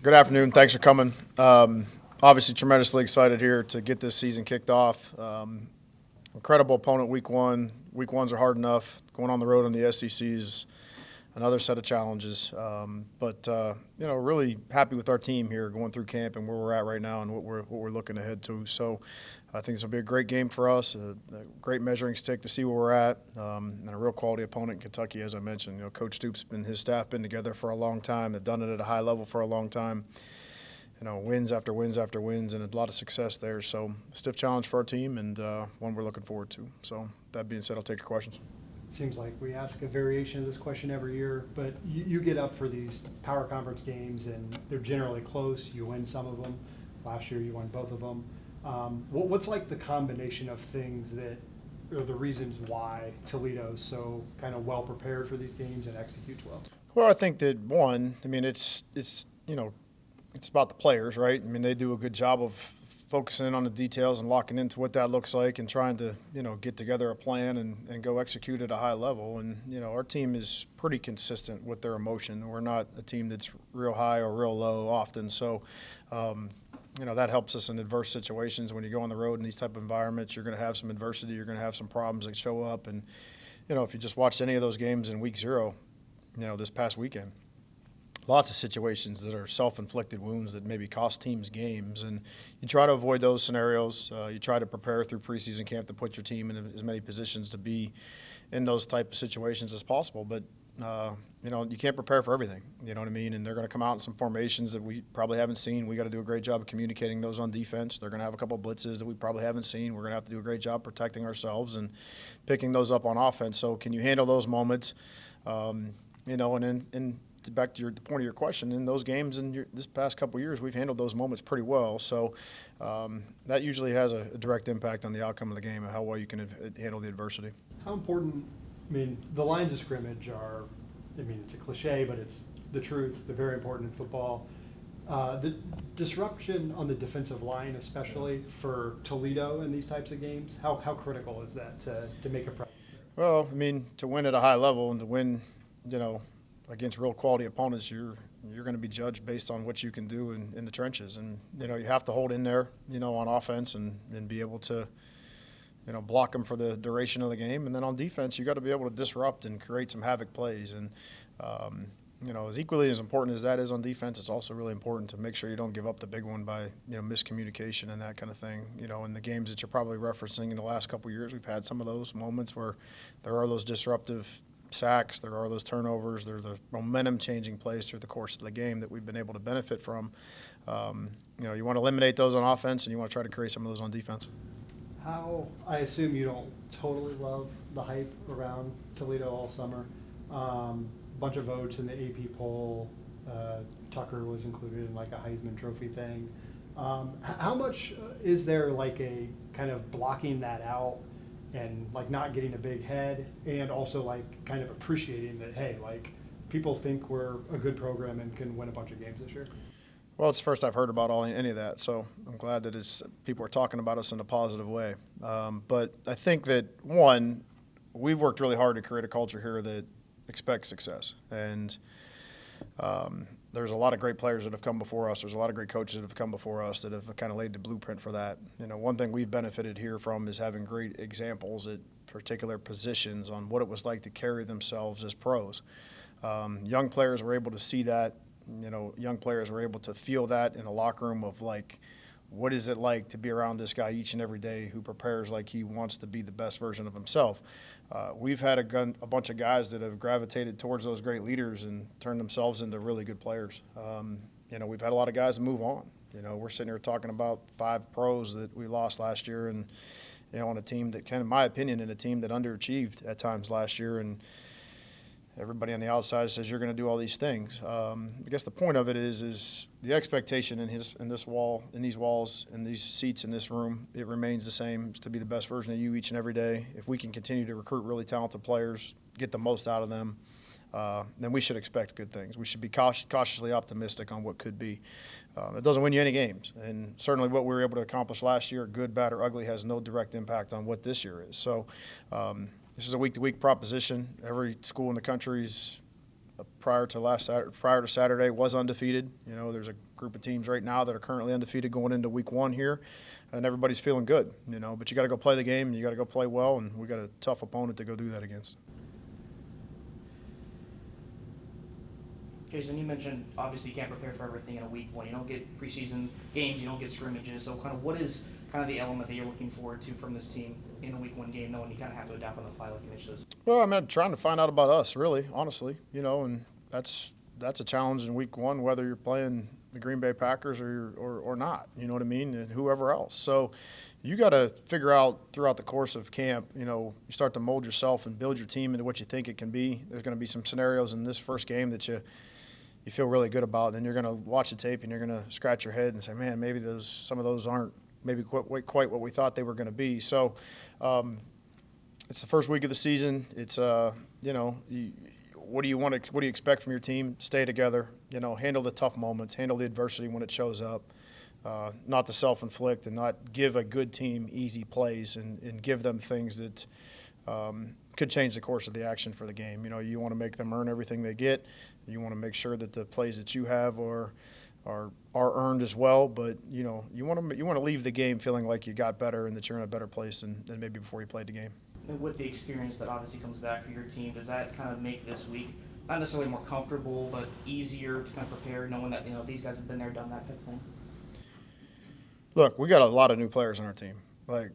Good afternoon. Thanks for coming. Obviously, tremendously excited here to get this season kicked off. Incredible opponent week one. Week ones are hard enough. Going on the road in the SEC is another set of challenges. Really happy with our team here going through camp and where we're at right now and what we're looking ahead to. So I think this will be a great game for us, a great measuring stick to see where we're at, and a real quality opponent in Kentucky, as I mentioned. You know, Coach Stoops and his staff been together for a long time. They've done it at a high level for a long time. You know, wins after wins after wins, and a lot of success there. So, stiff challenge for our team, and one we're looking forward to. So, that being said, I'll take your questions. Seems like we ask a variation of this question every year, but you get up for these power conference games, and they're generally close. You win some of them. Last year, you won both of them. What's like the combination of things that are the reasons why Toledo's so kind of well prepared for these games and executes well? Well, I think that one, I mean, it's about the players, right? I mean, they do a good job of focusing in on the details and locking into what that looks like and trying to, get together a plan and go execute at a high level. And, our team is pretty consistent with their emotion. We're not a team that's real high or real low often. So, that helps us in adverse situations. When you go on the road in these type of environments, you're going to have some adversity. You're going to have some problems that show up. And, if you just watched any of those games in week 0, this past weekend, lots of situations that are self-inflicted wounds that maybe cost teams games, and you try to avoid those scenarios. You try to prepare through preseason camp to put your team in as many positions to be in those type of situations as possible. But you can't prepare for everything. You know what I mean? And they're going to come out in some formations that we probably haven't seen. We got to do a great job of communicating those on defense. They're going to have a couple of blitzes that we probably haven't seen. We're going to have to do a great job protecting ourselves and picking those up on offense. So can you handle those moments? And then back to the point of your question, in those games in this past couple of years, we've handled those moments pretty well. So that usually has a direct impact on the outcome of the game and how well you can handle the adversity. How important, the lines of scrimmage are, it's a cliche, but it's the truth. They're very important in football. The disruption on the defensive line, especially for Toledo in these types of games, how critical is that to make a presence? Well, to win at a high level and to win, against real quality opponents, you're going to be judged based on what you can do in the trenches. And, you have to hold in there, on offense and be able to, block them for the duration of the game. And then on defense, you got to be able to disrupt and create some havoc plays. And, as equally as important as that is on defense, it's also really important to make sure you don't give up the big one by, miscommunication and that kind of thing. In the games that you're probably referencing in the last couple of years, we've had some of those moments where there are those disruptive sacks, there are those turnovers, there are the momentum-changing plays through the course of the game that we've been able to benefit from. You want to eliminate those on offense, and you want to try to create some of those on defense. I assume you don't totally love the hype around Toledo all summer. Bunch of votes in the AP poll. Tucker was included in like a Heisman Trophy thing. How much is there like a kind of blocking that out and like not getting a big head, and also like kind of appreciating that, hey, like people think we're a good program and can win a bunch of games this year? Well, it's the first I've heard about any of that, so I'm glad that people are talking about us in a positive way. But I think that, one, we've worked really hard to create a culture here that expects success. And there's a lot of great players that have come before us. There's a lot of great coaches that have come before us that have kind of laid the blueprint for that. One thing we've benefited here from is having great examples at particular positions on what it was like to carry themselves as pros. Young players were able to see that. Young players were able to feel that in a locker room of like, what is it like to be around this guy each and every day who prepares like he wants to be the best version of himself. We've had a bunch of guys that have gravitated towards those great leaders and turned themselves into really good players. We've had a lot of guys move on. We're sitting here talking about 5 pros that we lost last year, and on a team that in my opinion, in a team that underachieved at times last year, and everybody on the outside says you're going to do all these things. I guess the point of it is the expectation in these walls, in these seats in this room, it remains the same, to be the best version of you each and every day. If we can continue to recruit really talented players, get the most out of them, then we should expect good things. We should be cautiously optimistic on what could be. It doesn't win you any games, and certainly what we were able to accomplish last year, good, bad, or ugly, has no direct impact on what this year is. So this is a week-to-week proposition. Every school in the country is prior to Saturday was undefeated. You know, there's a group of teams right now that are currently undefeated going into week 1 here, and everybody's feeling good. You know, but you got to go play the game. You got to go play well, and we got a tough opponent to go do that against. Jason, you mentioned obviously you can't prepare for everything in a week 1. You don't get preseason games, you don't get scrimmages. So kind of what is kind of the element that you're looking forward to from this team in a week 1 game, knowing you kind of have to adapt on the fly like you mentioned? Well, I'm trying to find out about us, really, honestly. You know, and that's a challenge in week 1, whether you're playing the Green Bay Packers or not. You know what I mean, and whoever else. So you got to figure out throughout the course of camp. You know, you start to mold yourself and build your team into what you think it can be. There's going to be some scenarios in this first game that you feel really good about. And then you're going to watch the tape and you're going to scratch your head and say, man, maybe some of those aren't maybe quite what we thought they were going to be. So it's the first week of the season. It's you know, what do you expect from your team? Stay together. You know, handle the tough moments, handle the adversity when it shows up. Not to self-inflict and not give a good team easy plays and give them things that could change the course of the action for the game. You know, you want to make them earn everything they get. You want to make sure that the plays that you have are earned as well. But you know, you want to leave the game feeling like you got better and that you're in a better place than maybe before you played the game. And with the experience that obviously comes back for your team, does that kind of make this week not necessarily more comfortable, but easier to kind of prepare, knowing that, you know, these guys have been there, done that type of thing? Look, we got a lot of new players on our team, like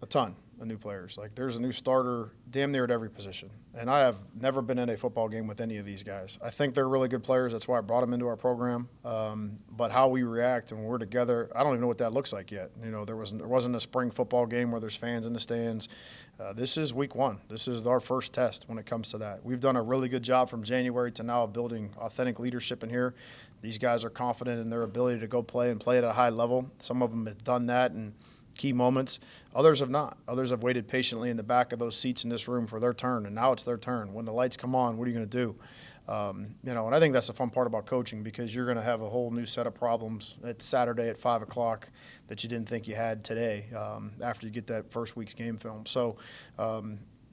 a ton of new players. Like there's a new starter damn near at every position. And I have never been in a football game with any of these guys. I think they're really good players. That's why I brought them into our program. But how we react when we're together, I don't even know what that looks like yet. You know, there wasn't a spring football game where there's fans in the stands. This is week 1. This is our first test when it comes to that. We've done a really good job from January to now of building authentic leadership in here. These guys are confident in their ability to go play and play at a high level. Some of them have done that in key moments. Others have not. Others have waited patiently in the back of those seats in this room for their turn, and now it's their turn. When the lights come on, what are you going to do? You know, and I think that's the fun part about coaching, because you're going to have a whole new set of problems at Saturday at 5 o'clock that you didn't think you had today after you get that first week's game film. So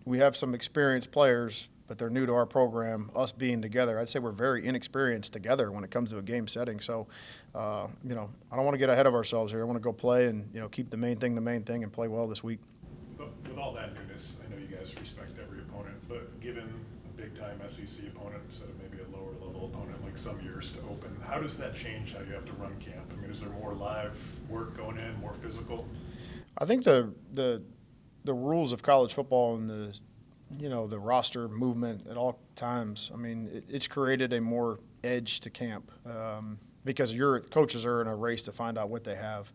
we have some experienced players, but they're new to our program. Us being together, I'd say we're very inexperienced together when it comes to a game setting. So, you know, I don't want to get ahead of ourselves here. I want to go play and, you know, keep the main thing and play well this week. But with all that newness, I know you guys respect every opponent, but given a big-time SEC opponent instead of maybe a lower-level opponent like some years to open, how does that change how you have to run camp? I mean, is there more live work going in, more physical? I think the rules of college football and the roster movement at all times, I mean, it's created a more edge to camp because your coaches are in a race to find out what they have.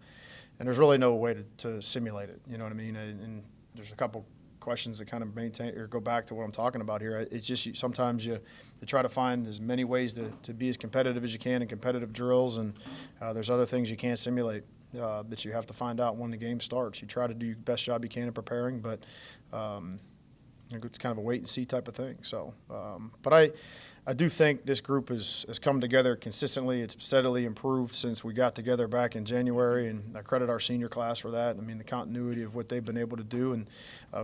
And there's really no way to simulate it, you know what I mean? And there's a couple questions that kind of maintain or go back to what I'm talking about here. It's just sometimes you try to find as many ways to be as competitive as you can in competitive drills, and there's other things you can't simulate that you have to find out when the game starts. You try to do the best job you can in preparing, but it's kind of a wait-and-see type of thing. So, but I do think this group has come together consistently. It's steadily improved since we got together back in January, and I credit our senior class for that. I mean, the continuity of what they've been able to do, and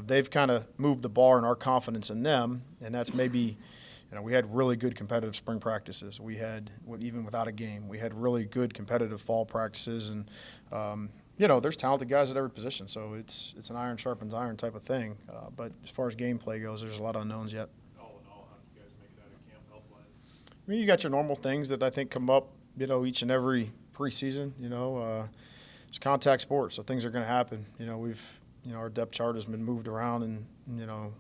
they've kind of moved the bar in our confidence in them, and that's maybe – you know, we had really good competitive spring practices. We had, even without a game, we had really good competitive fall practices, and you know, there's talented guys at every position, so it's an iron sharpens iron type of thing. But as far as gameplay goes, there's a lot of unknowns yet. All in all, how did you guys make it out of camp health-wise? I mean, you got your normal things that I think come up, you know, each and every preseason. You know, it's contact sports, so things are going to happen. You know, our depth chart has been moved around and you know,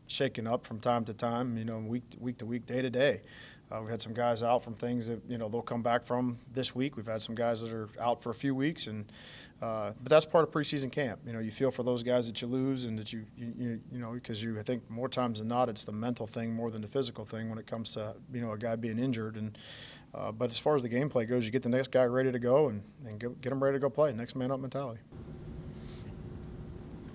shaken up from time to time. You know, week to week, day to day. We've had some guys out from things that, you know, they'll come back from this week. We've had some guys that are out for a few weeks, and but that's part of preseason camp. You know, you feel for those guys that you lose, and that you know, because I think more times than not, it's the mental thing more than the physical thing when it comes to, you know, a guy being injured. And but as far as the gameplay goes, you get the next guy ready to go and get them ready to go play. Next man up mentality.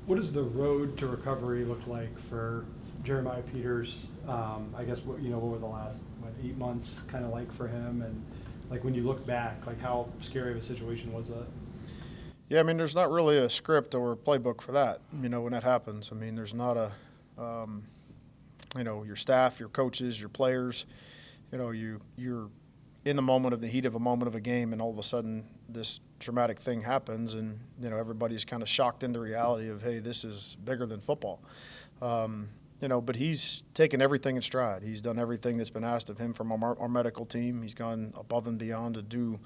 What does the road to recovery look like for Jeremiah Peters? I guess what were the last 8 months kind of like for him, and like when you look back, like how scary of a situation was that? Yeah, I mean, there's not really a script or a playbook for that. You know, when that happens, I mean, there's not a your staff, your coaches, your players. You're in the moment of the heat of a moment of a game, and all of a sudden this traumatic thing happens, and everybody's kind of shocked into reality of, hey, this is bigger than football. But he's taken everything in stride. He's done everything that's been asked of him from our medical team. He's gone above and beyond to do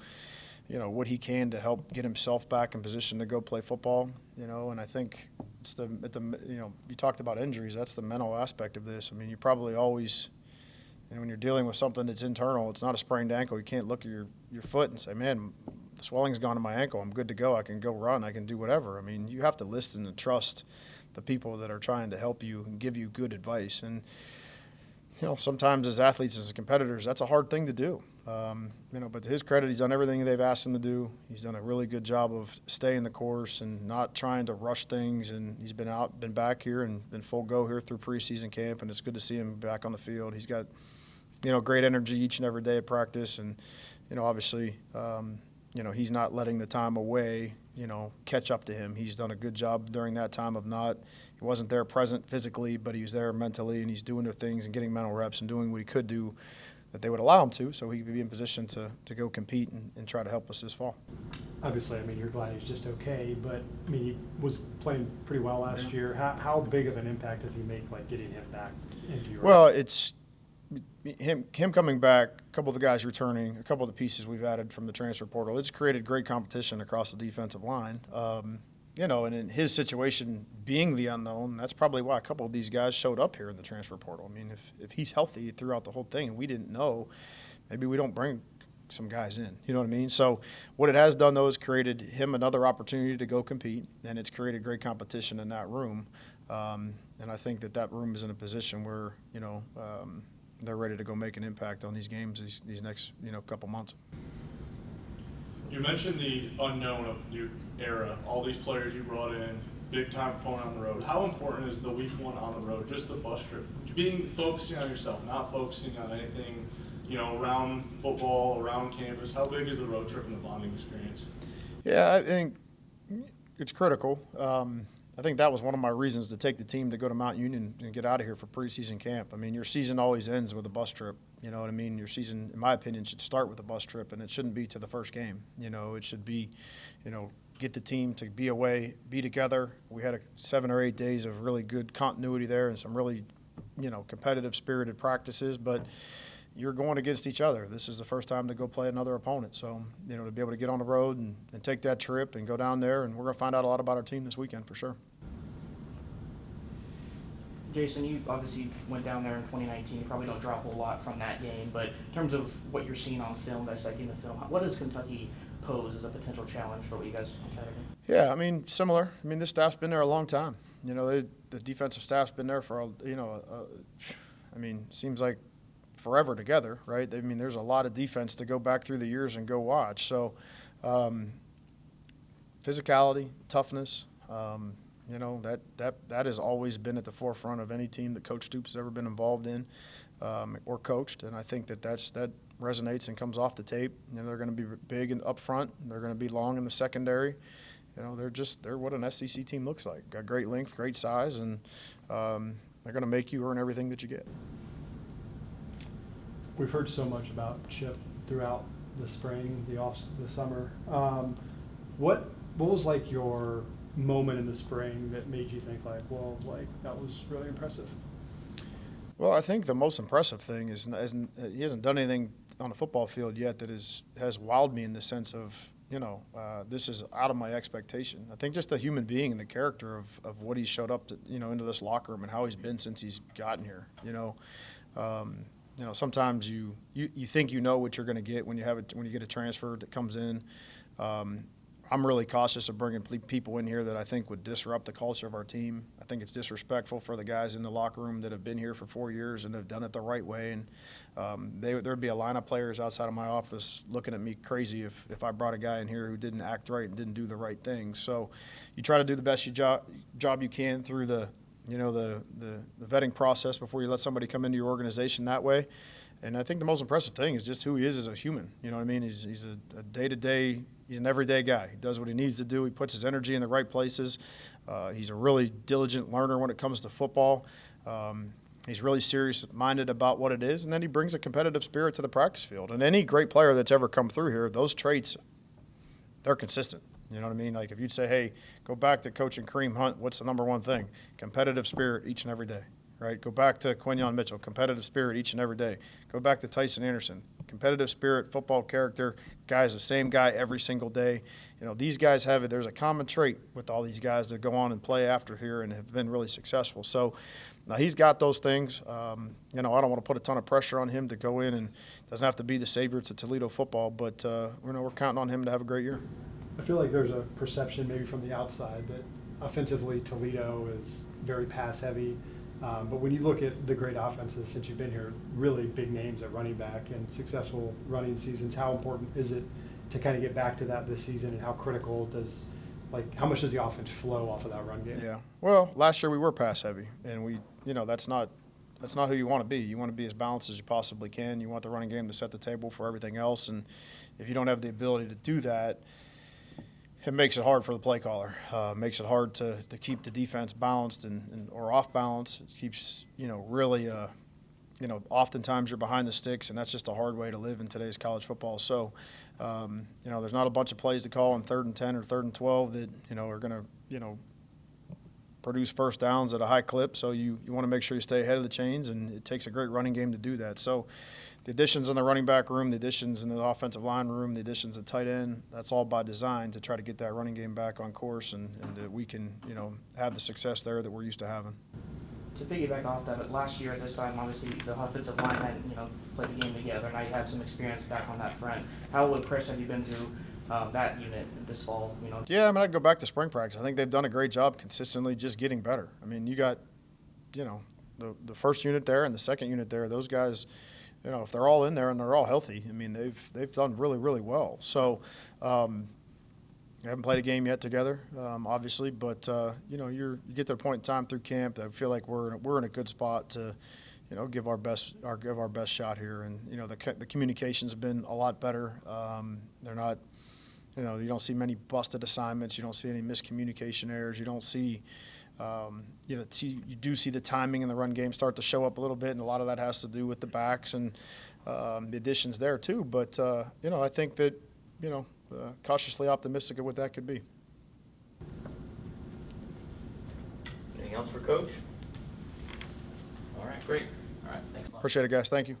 what he can to help get himself back in position to go play football. And I think it's you talked about injuries. That's the mental aspect of this. I mean, you probably always, when you're dealing with something that's internal, it's not a sprained ankle. You can't look at your foot and say, man, the swelling's gone in my ankle. I'm good to go. I can go run. I can do whatever. I mean, you have to listen and trust the people that are trying to help you and give you good advice. And, sometimes as athletes, as competitors, that's a hard thing to do. But to his credit, he's done everything they've asked him to do. He's done a really good job of staying the course and not trying to rush things. And he's been back here and been full go here through preseason camp. And it's good to see him back on the field. He's got, great energy each and every day at practice. And, obviously, he's not letting the time away, catch up to him. He's done a good job during that time of he wasn't there present physically, but he was there mentally, and he's doing the things and getting mental reps and doing what he could do that they would allow him to, so he could be in position to go compete and try to help us this fall. Obviously, you're glad he's just okay, but, he was playing pretty well last year. How big of an impact does he make, getting him back into your – Well, it's him coming back, a couple of the guys returning, a couple of the pieces we've added from the transfer portal. It's created great competition across the defensive line. And in his situation being the unknown, that's probably why a couple of these guys showed up here in the transfer portal. If he's healthy throughout the whole thing and we didn't know, maybe we don't bring some guys in. You know what I mean? So what it has done, though, is created him another opportunity to go compete, and it's created great competition in that room. And I think that room is in a position where, they're ready to go make an impact on these games these next, couple months. You mentioned the unknown of the new era, all these players you brought in, big-time opponent on the road. How important is the week one on the road, just the bus trip? Focusing on yourself, not focusing on anything, around football, around campus. How big is the road trip and the bonding experience? Yeah, I think it's critical. I think that was one of my reasons to take the team to go to Mount Union and get out of here for preseason camp. Your season always ends with a bus trip. You know what I mean? Your season, in my opinion, should start with a bus trip, and it shouldn't be to the first game. It should be, get the team to be away, be together. We had 7 or 8 days of really good continuity there and some really, competitive, spirited practices. But you're going against each other. This is the first time to go play another opponent. So, to be able to get on the road and take that trip and go down there, and we're going to find out a lot about our team this weekend for sure. Jason, you obviously went down there in 2019. You probably don't draw a whole lot from that game, but in terms of what you're seeing on film, dissecting the film, what does Kentucky pose as a potential challenge for what you guys try to do? Yeah, similar. This staff's been there a long time. The defensive staff's been there for, seems like forever together, right? There's a lot of defense to go back through the years and go watch. So, physicality, toughness, that has always been at the forefront of any team that Coach Stoops has ever been involved in or coached. And I think that resonates and comes off the tape. They're going to be big and up front. They're going to be long in the secondary. They're what an SEC team looks like. Got great length, great size, and they're going to make you earn everything that you get. We've heard so much about Chip throughout the spring, the summer. What was your moment in the spring that made you think that was really impressive? Well, I think the most impressive thing is he hasn't done anything on the football field yet that has wowed me in the sense of, this is out of my expectation. I think just the human being and the character of what he's showed up to, into this locker room and how he's been since he's gotten here. Sometimes you think what you're going to get when you get a transfer that comes in. I'm really cautious of bringing people in here that I think would disrupt the culture of our team. I think it's disrespectful for the guys in the locker room that have been here for 4 years and have done it the right way. And there'd be a line of players outside of my office looking at me crazy if I brought a guy in here who didn't act right and didn't do the right thing. So you try to do the best job you can through the vetting process before you let somebody come into your organization that way. And I think the most impressive thing is just who he is as a human. He's a day-to-day, he's an everyday guy. He does what he needs to do. He puts his energy in the right places. He's a really diligent learner when it comes to football. He's really serious-minded about what it is, and then he brings a competitive spirit to the practice field. And any great player that's ever come through here, those traits, they're consistent. You know what I mean? Like if you'd say, hey, go back to coaching Kareem Hunt, what's the number one thing? Competitive spirit each and every day, right? Go back to Quinyon Mitchell, competitive spirit each and every day. Go back to Tyson Anderson, competitive spirit, football character. Guy's the same guy every single day. You know, these guys have it. There's a common trait with all these guys that go on and play after here and have been really successful. So now he's got those things. You know, I don't want to put a ton of pressure on him to go in, and doesn't have to be the savior to Toledo football, but you know, we're counting on him to have a great year. I feel like there's a perception maybe from the outside that offensively Toledo is very pass heavy. But when you look at the great offenses since you've been here, really big names at running back and successful running seasons, how important is it to kind of get back to that this season, and how critical does, like, how much does the offense flow off of that run game? Yeah. Well, last year we were pass heavy, and we, you know, that's not who you want to be. You want to be as balanced as you possibly can. You want the running game to set the table for everything else, and if you don't have the ability to do that, it makes it hard for the play caller. Makes it hard to keep the defense balanced and or off balance. It keeps, you know, really, you know, oftentimes you're behind the sticks, and that's just a hard way to live in today's college football. So, you know, there's not a bunch of plays to call on 3rd and 10 or 3rd and 12 that, you know, are going to, you know, produce first downs at a high clip. So you want to make sure you stay ahead of the chains, and it takes a great running game to do that. So the additions in the running back room, the additions in the offensive line room, the additions at tight end, that's all by design to try to get that running game back on course, and that we can, you know, have the success there that we're used to having. To piggyback off that, last year at this time, obviously the offensive line hadn't, you know, played the game together, and now you had some experience back on that front. How impressed have you been through that unit this fall? You know. Yeah, I mean, I'd go back to spring practice. I think they've done a great job consistently just getting better. I mean, you got, you know, the first unit there and the second unit there. Those guys, you know, if they're all in there and they're all healthy, I mean, they've done really, really well. So, we haven't played a game yet together, obviously, but you know, you get to a point in time through camp that I feel like we're in a good spot to, you know, give our best shot here. And you know, the communications have been a lot better. They're not, you know, you don't see many busted assignments. You don't see any miscommunication errors. You don't see, you do see the timing in the run game start to show up a little bit, and a lot of that has to do with the backs and the additions there too. But you know, I think that, you know, cautiously optimistic of what that could be. Anything else for Coach? All right, great. All right, thanks a lot. Appreciate it, guys. Thank you.